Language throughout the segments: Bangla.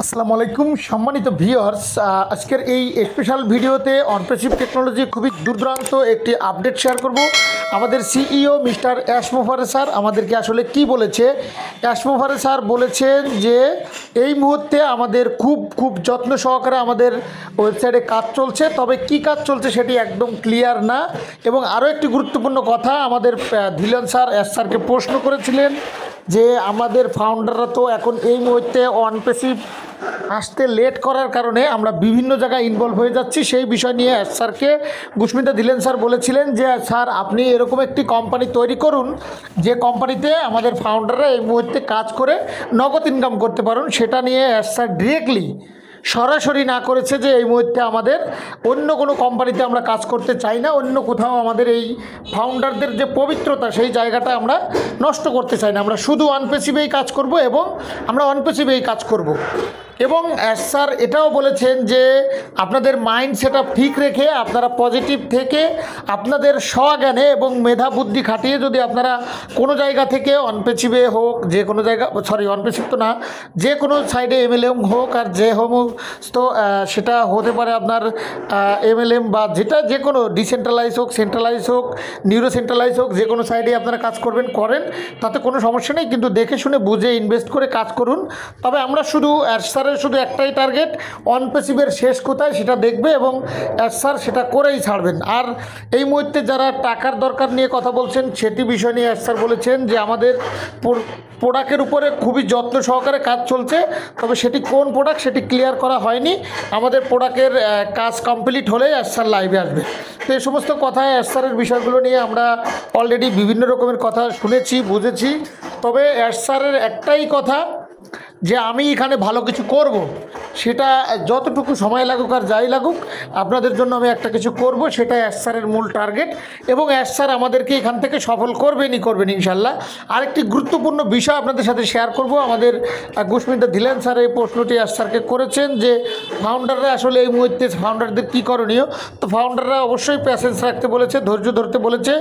আসসালামু আলাইকুম সম্মানিত ভিউয়ার্স, আজকের এই স্পেশাল ভিডিওতে অনপ্রেসিভ টেকনোলজি খুবই দুর্দান্ত একটি আপডেট শেয়ার করব। আমাদের সিইও মিস্টার অ্যাশমোফারে স্যার আমাদেরকে আসলে কি বলেছে। অ্যাশমোফারে স্যার বলেছেন যে এই মুহূর্তে আমাদের খুব যত্ন সহকারে আমাদের ওয়েবসাইটে কাজ চলছে, তবে কি কাজ চলছে সেটি একদম ক্লিয়ার না। এবং আরও একটি গুরুত্বপূর্ণ কথা, আমাদের ধিলন স্যার স্যারকে প্রশ্ন করেছিলেন যে আমাদের ফাউন্ডাররা তো এখন এই মুহূর্তে অনপ্রেসিভ আসতে লেট করার কারণে আমরা বিভিন্ন জায়গায় ইনভলভ হয়ে যাচ্ছি। সেই বিষয় নিয়ে স্যারকে গুশমিতা ধিলেন স্যার বলেছিলেন যে স্যার আপনি এরকম একটি কোম্পানি তৈরি করুন যে কোম্পানিতে আমাদের ফাউন্ডাররা এই মুহূর্তে কাজ করে নগদ ইনকাম করতে পারুন। সেটা নিয়ে স্যার ডিরেক্টলি সরাসরি না করেছে যে এই মুহূর্তে আমাদের অন্য কোনো কোম্পানিতে আমরা কাজ করতে চাই না, অন্য কোথাও আমাদের এই ফাউন্ডারদের যে পবিত্রতা সেই জায়গাটা আমরা নষ্ট করতে চাই না। আমরা শুধু অনপ্রেসিভেই কাজ করব এবং আমরা অনপ্রেসিভেই কাজ করব। এবং স্যার এটাও বলেছেন যে আপনাদের মাইন্ড সেট আপ ঠিক রেখে আপনারা পজিটিভ থেকে আপনাদের স্বজ্ঞানে এবং মেধা বুদ্ধি খাটিয়ে যদি আপনারা কোনো জায়গা থেকে অনপ্রেসিভে হোক, যে কোনো জায়গা অনপ্রেসিভ তো না, যে কোনো সাইডে এমএলএম হোক আর যে তো সেটা হতে পারে আপনার এমএলএম বা যেটা যে কোনো ডিসেন্ট্রালাইজ হোক, সেন্ট্রালাইজ হোক, নিউরো সেন্ট্রালাইজ হোক, যে কোনো সাইডে আপনারা কাজ করেন, তাতে কোনো সমস্যা নেই, কিন্তু দেখে শুনে বুঝে ইনভেস্ট করে কাজ করুন। তবে আমরা শুধু স্যারের শুধু একটাই টার্গেট, অনপ্রেসিভের শেষ কোথায় সেটা দেখবে এবং স্যার সেটা করেই ছাড়বেন। আর এই মুহূর্তে যারা টাকার দরকার নিয়ে কথা বলছেন সেটি বিষয় নিয়ে স্যার বলেছেন যে আমাদের প্রোডাক্টের উপরে খুবই যত্ন সহকারে কাজ চলছে, তবে সেটি কোন প্রোডাক্ট সেটি ক্লিয়ার করা হয়নি। আমাদের প্রোডাক্টের কাজ কমপ্লিট হলেই স্যার লাইভে আসবে। তো এই সমস্ত কথায় স্যারের বিষয়গুলো নিয়ে আমরা অলরেডি বিভিন্ন রকমের কথা শুনেছি, বুঝেছি। তবে স্যারের একটাই কথা যে আমি এখানে ভালো কিছু করব, সেটা যতটুকু সময় লাগুক আর যাই লাগুক আপনাদের জন্য আমি একটা কিছু করব, সেটা স্যারের মূল টার্গেট। এবং স্যার আমাদেরকে এখান থেকে সফল করবেন ইনশাল্লাহ। আরেকটি গুরুত্বপূর্ণ বিষয় আপনাদের সাথে শেয়ার করব। আমাদের গুশমিতা ধিলেন স্যার এই প্রশ্নটি স্যারকে করেছেন যে ফাউন্ডাররা আসলে এই মুহূর্তে ফাউন্ডারদের কী করণীয়। তো ফাউন্ডাররা অবশ্যই প্যাশেন্স রাখতে বলেছে, ধৈর্য ধরতে বলেছে,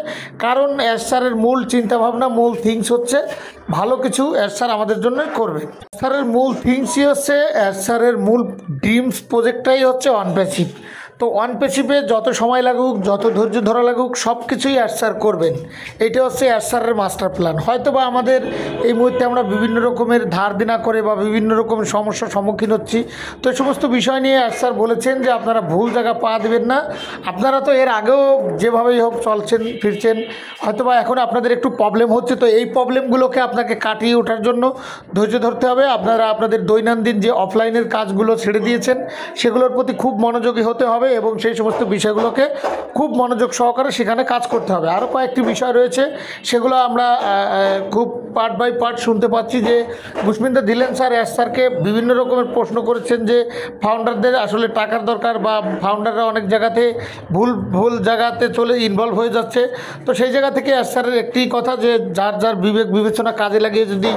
কারণ স্যারের মূল চিন্তাভাবনা, মূল থিংস হচ্ছে ভালো কিছু স্যার আমাদের জন্য করবে। স্যারের মূল থিংসই হচ্ছে, স্যারের মূল ড্রিমস প্রজেক্টটাই হচ্ছে অনপ্রেসিভ। তো অনপ্রেসিভে যত সময় লাগুক, যত ধৈর্য ধরা লাগুক, সব কিছুই স্যার করবেন। এইটা হচ্ছে স্যারের মাস্টার প্ল্যান। হয়তো বা আমাদের এই মুহূর্তে আমরা বিভিন্ন রকমের ধার দেনা করে বা বিভিন্ন রকমের সমস্যার সম্মুখীন হচ্ছি। তো এই সমস্ত বিষয় নিয়ে স্যার বলেছেন যে আপনারা ভুল জায়গা পা দেবেন না। আপনারা তো এর আগেও যেভাবেই হোক চলছেন ফিরছেন, হয়তো বা এখন আপনাদের একটু প্রবলেম হচ্ছে। তো এই প্রবলেমগুলোকে আপনাকে কাটিয়ে ওঠার জন্য ধৈর্য ধরতে হবে। আপনারা আপনাদের দৈনন্দিন যে অফলাইনের কাজগুলো ছেড়ে দিয়েছেন সেগুলোর প্রতি খুব মনোযোগী হতে হবে এবং সেই সমস্ত বিষয়গুলোকে খুব মনোযোগ সহকারে সেখানে কাজ করতে হবে। আরও কয়েকটি বিষয় রয়েছে, সেগুলো আমরা খুব পার্ট বাই পার্ট শুনতে পাচ্ছি যে গুশমিতা ধিলেন স্যার স্যারকে বিভিন্ন রকমের প্রশ্ন করেছেন যে ফাউন্ডারদের আসলে টাকার দরকার বা ফাউন্ডাররা অনেক জায়গাতে ভুল জায়গাতে চলে ইনভলভ হয়ে যাচ্ছে। তো সেই জায়গা থেকে স্যারের একটি কথা যে যার বিবেক বিবেচনা কাজে লাগিয়ে যদি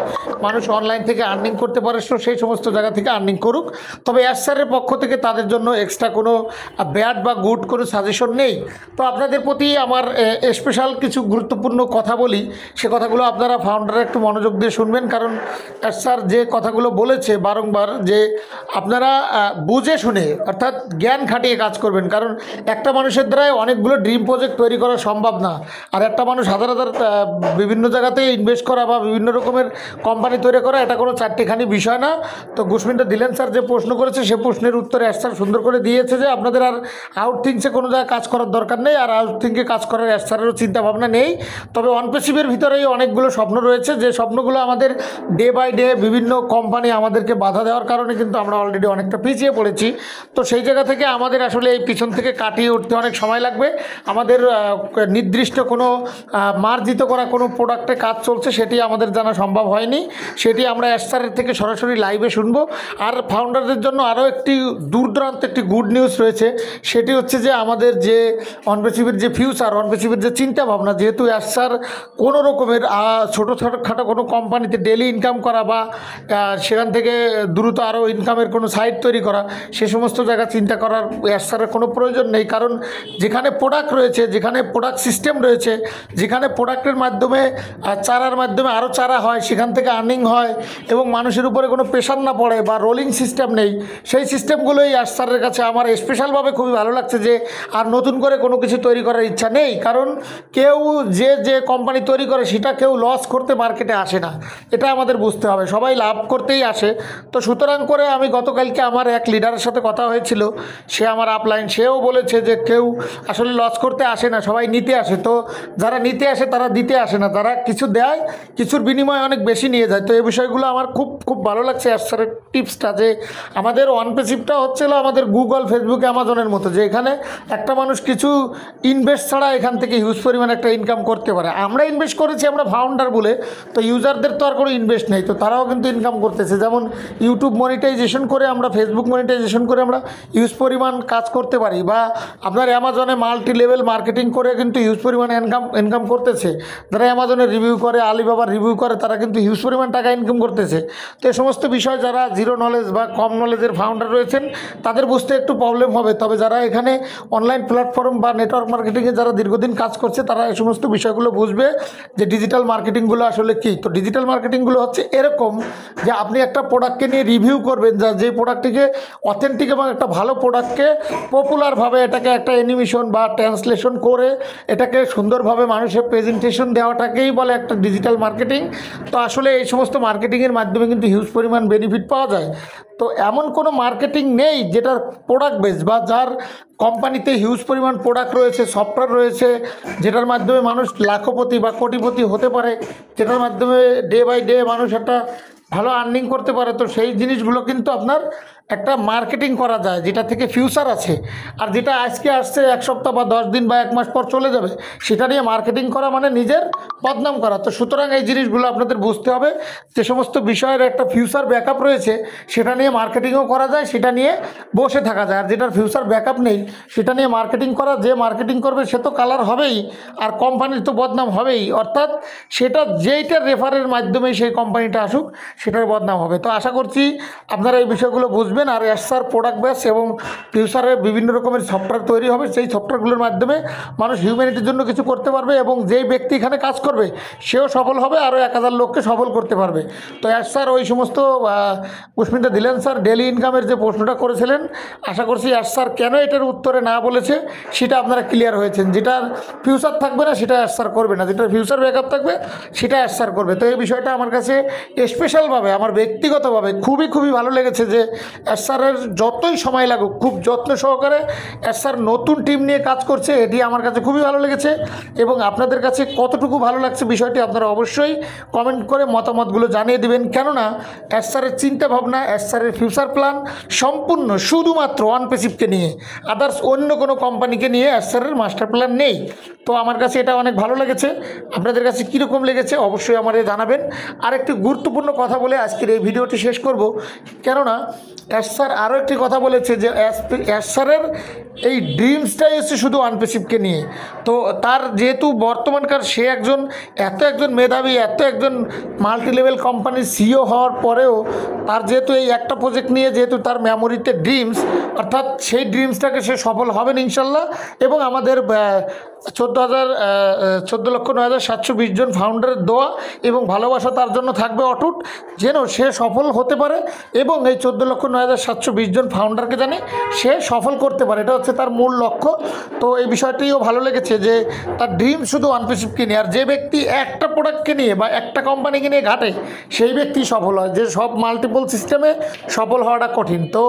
মানুষ অনলাইন থেকে আর্নিং করতে পারে তো সেই সমস্ত জায়গা থেকে আর্নিং করুক। তবে স্যারের পক্ষ থেকে তাদের জন্য এক্সট্রা কোনো ব্যাড বা গুড কোনো সাজেশন নেই। তো আপনাদের প্রতি আমার স্পেশাল কিছু গুরুত্বপূর্ণ কথা বলি, সে কথাগুলো আপনারা ফাউন্ডাররা একটু মনোযোগ দিয়ে শুনবেন। কারণ স্যার যে কথাগুলো বলেছে বারংবার যে আপনারা বুঝে শুনে অর্থাৎ জ্ঞান খাটিয়ে কাজ করবেন। কারণ একটা মানুষের দ্বারাই অনেকগুলো ড্রিম প্রজেক্ট তৈরি করা সম্ভব না। আর একটা মানুষ হাজার বিভিন্ন জায়গাতে ইনভেস্ট করা বা বিভিন্ন রকমের কোম্পানি তৈরি করা এটা কোনো চারটিখানি বিষয় না। তো গুশমিতা ধিলেন স্যার যে প্রশ্ন করেছে সে প্রশ্নের উত্তরে স্যার সুন্দর করে দিয়েছে যে আপনাদের আর আউটথিংসে কোনো জায়গায় কাজ করার দরকার নেই, আর আউটথিংকে কাজ করার স্যারেরও চিন্তাভাবনা নেই। তবে অনপ্রেসিভের ভিতরেই অনেকগুলো স্বপ্ন রয়েছে, যে স্বপ্নগুলো আমাদের ডে বাই ডে বিভিন্ন কোম্পানি আমাদেরকে বাধা দেওয়ার কারণে কিন্তু আমরা অলরেডি অনেকটা পিছিয়ে পড়েছি। তো সেই জায়গা থেকে আমাদের আসলে এই পিছন থেকে কাটিয়ে উঠতে অনেক সময় লাগবে। আমাদের নির্দিষ্ট কোনো মার্জিত করা কোনো প্রোডাক্টে কাজ চলছে সেটি আমাদের জানা সম্ভব হয়নি, সেটি আমরা স্যারের থেকে সরাসরি লাইভে শুনবো। আর ফাউন্ডারদের জন্য আরও একটি দূরদূরান্ত একটি গুড নিউজ রয়েছে। সেটি হচ্ছে যে আমাদের যে অনপেসিভের যে ফিউচার, অনপেসিভের যে চিন্তা ভাবনা, যেহেতু স্যার কোনো রকমের ছোটোখাটো কোনো কোম্পানিতে ডেলি ইনকাম করা বা সেখান থেকে দ্রুত আরও ইনকামের কোনো সাইট তৈরি করা, সে সমস্ত জায়গা চিন্তা করার স্যারের কোনো প্রয়োজন নেই। কারণ যেখানে প্রোডাক্ট রয়েছে, যেখানে প্রোডাক্ট সিস্টেম রয়েছে, যেখানে প্রোডাক্টের মাধ্যমে চারার মাধ্যমে আরও চারা হয়, সেখান থেকে আর্নিং হয় এবং মানুষের উপরে কোনো প্রেশার না পড়ে বা রোলিং সিস্টেম নেই, সেই সিস্টেমগুলোই স্যারের কাছে আমার স্পেশালভাবে খুবই ভালো লাগছে। যে আর নতুন করে কোনো কিছু তৈরি করার ইচ্ছা নেই, কারণ কেউ যে কোম্পানি তৈরি করে সেটা কেউ লস করতে মার্কেটে আসে না, এটা আমাদের বুঝতে হবে। সবাই লাভ করতেই আসে। তো সুতরাং করে আমি গতকালকে আমার এক লিডারের সাথে কথা হয়েছিল, সে আমার আপলাইন, সেও বলেছে যে কেউ আসলে লস করতে আসে না, সবাই নিতে আসে। তো যারা নিতে আসে তারা দিতে আসে না, তারা কিছু দেয়, কিছুর বিনিময়ে অনেক বেশি নিয়ে যায়। তো এই বিষয়গুলো আমার খুব খুব ভালো লাগছে স্যারের টিপসটা, যে আমাদের অনপেসিভটা হচ্ছিল আমাদের গুগল, ফেসবুক, অ্যামাজনের মতো, যে এখানে একটা মানুষ কিছু ইনভেস্ট ছাড়া এখান থেকে হিউজ পরিমাণে একটা ইনকাম করতে পারে। আমরা ইনভেস্ট করেছি, আমরা ফাউন্ডার বলে, তো ইউজারদের তো আর কোনো ইনভেস্ট নেই, তো তারাও কিন্তু ইনকাম করতেছে। যেমন ইউটিউব মনিটাইজেশন করে আমরা, ফেসবুক মনিটাইজেশন করে আমরা হিউজ পরিমাণ কাজ করতে পারি, বা আপনার অ্যামাজনে মাল্টি লেভেল মার্কেটিং করে কিন্তু হিউজ পরিমাণে ইনকাম করতেছে। যারা অ্যামাজনে রিভিউ করে, আলিবাবার রিভিউ করে, তারা কিন্তু হিউজ পরিমাণ টাকা ইনকাম করতেছে। তো এই সমস্ত বিষয় যারা জিরো নলেজ বা কম নলেজের ফাউন্ডার রয়েছেন তাদের বুঝতে একটু প্রবলেম হবে। তবে যারা এখানে অনলাইন প্ল্যাটফর্ম বা নেটওয়ার্ক মার্কেটিংয়ে যারা দীর্ঘদিন কাজ করছে, তারা এই সমস্ত বিষয়গুলো বুঝবে যে ডিজিটাল মার্কেটিংগুলো আসলে কী। তো ডিজিটাল মার্কেটিংগুলো হচ্ছে এরকম যে আপনি একটা প্রোডাক্টকে নিয়ে রিভিউ করবেন, যে প্রোডাক্টটিকে অথেন্টিক এবং একটা ভালো প্রোডাক্টকে পপুলারভাবে এটাকে একটা অ্যানিমেশন বা ট্রান্সলেশন করে এটাকে সুন্দরভাবে মানুষের প্রেজেন্টেশন দেওয়াটাকেই বলে একটা ডিজিটাল মার্কেটিং। তো আসলে এই সমস্ত মার্কেটিংয়ের মাধ্যমে কিন্তু হিউজ পরিমাণ বেনিফিট পাওয়া যায়। তো এমন কোনো মার্কেটিং নেই যেটার প্রোডাক্ট বেস বা যার কোম্পানিতে হিউজ পরিমাণ প্রোডাক্ট রয়েছে, সফটওয়্যার রয়েছে, যেটার মাধ্যমে মানুষ লাখপতি বা কোটিপতি হতে পারে, যেটার মাধ্যমে ডে বাই ডে মানুষ একটা ভালো আর্নিং করতে পারে। তো সেই জিনিসগুলো কিন্তু আপনার একটা মার্কেটিং করা যায়, যেটা থেকে ফিউচার আছে। আর যেটা আজকে আসছে, এক সপ্তাহ বা 10 দিন বা 1 মাস পর চলে যাবে, সেটা নিয়ে মার্কেটিং করা মানে নিজের বদনাম করা। তো সুতরাং এই জিনিসগুলো আপনাদের বুঝতে হবে, যে সমস্ত বিষয়ের একটা ফিউচার ব্যাকআপ রয়েছে সেটা নিয়ে মার্কেটিংও করা যায়, সেটা নিয়ে বসে থাকা যায়। আর যেটার ফিউচার ব্যাকআপ নেই সেটা নিয়ে মার্কেটিং করা, যে মার্কেটিং করবে সে তো কালার হবেই, আর কোম্পানির তো বদনাম হবেই। অর্থাৎ সেটা যেইটার রেফারের মাধ্যমে সেই কোম্পানিটা আসুক, সেটার বদনাম হবে। তো আশা করছি আপনারা এই বিষয়গুলো বুঝবেন। আর স্যার প্রোডাক্ট বেস এবং ফিউচারে বিভিন্ন রকমের সফটওয়্যার তৈরি হবে, সেই সফটওয়্যারগুলোর মাধ্যমে মানুষ হিউম্যানিটির জন্য কিছু করতে পারবে, এবং যেই ব্যক্তি এখানে কাজ করবে সেও সফল হবে, আরও 1000 লোককে সফল করতে পারবে। তো স্যার ওই সমস্ত পুষ্পিতা দিলেন। স্যার ডেলি ইনকামের যে প্রশ্নটা করেছিলেন, আশা করছি স্যার কেন এটার উত্তরে না বলেছে সেটা আপনারা ক্লিয়ার হয়েছেন। যেটার ফিউচার থাকবে না সেটা স্যার করবে না, যেটার ফিউচার ব্যাকআপ থাকবে সেটা স্যার করবে। তো এই বিষয়টা আমার কাছে স্পেশালভাবে, আমার ব্যক্তিগতভাবে খুবই খুবই ভালো লেগেছে, যে স্যারের যতই সময় লাগুক খুব যত্ন সহকারে স্যার নতুন টিম নিয়ে কাজ করছে, এটি আমার কাছে খুবই ভালো লেগেছে। এবং আপনাদের কাছে কতটুকু ভালো লাগছে বিষয়টি আপনারা অবশ্যই কমেন্ট করে মতামতগুলো জানিয়ে দেবেন। কেননা স্যারের চিন্তাভাবনা, স্যারের ফিউচার প্ল্যান সম্পূর্ণ শুধুমাত্র অনপেসিভকে নিয়ে, আদার্স অন্য কোনো কোম্পানিকে নিয়ে স্যারের মাস্টার প্ল্যান নেই। তো আমার কাছে এটা অনেক ভালো লেগেছে। আপনাদের কাছে কীরকম লেগেছে অবশ্যই আমাদের জানাবেন। আর একটি গুরুত্বপূর্ণ কথা বলে আজকের এই ভিডিওটি শেষ করব, কেননা স্যার আরও একটি কথা বলেছে, যে স্যারের এই ড্রিমসটাই হচ্ছে শুধু অনপেসিভকে নিয়ে। তো তার যেহেতু বর্তমানকার সে একজন মেধাবী, একজন মাল্টি লেভেল কোম্পানির সিইও হওয়ার পরেও তার যেহেতু এই একটা প্রজেক্ট নিয়ে যেহেতু তার মেমোরিতে ড্রিমস, অর্থাৎ সেই ড্রিমসটাকে সে সফল হবেন ইনশাল্লাহ। এবং আমাদের 14,09,720 জন ফাউন্ডারের দোয়া এবং ভালোবাসা তার জন্য থাকবে অটুট, যেন সে সফল হতে পারে এবং এই 14,09,720 জন ফাউন্ডারকে জানে সে সফল করতে পারে। এটা হচ্ছে তার মূল লক্ষ্য। তো এই বিষয়টিও ভালো লেগেছে, যে তার ড্রিম শুধু অনপেসিভকে নিয়ে। আর যে ব্যক্তি একটা প্রোডাক্টকে নিয়ে বা একটা কোম্পানিকে নিয়ে ঘাটে, সেই ব্যক্তি সফল হয়। যে সব মাল্টিপল সিস্টেমে সফল হওয়াটা কঠিন। তো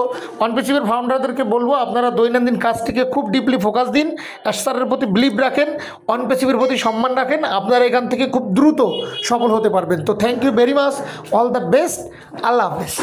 অনপেসিভের ফাউন্ডারদেরকে বলবো, আপনারা দৈনন্দিন কাজটিকে খুব ডিপলি ফোকাস দিন, স্যারের প্রতি বিলিভ রাখেন, অনপেসিভের প্রতি সম্মান রাখেন, আপনারা এখান থেকে খুব দ্রুত সফল হতে পারবেন। তো thank you very much, all the best, আল্লাহ হাফেজ।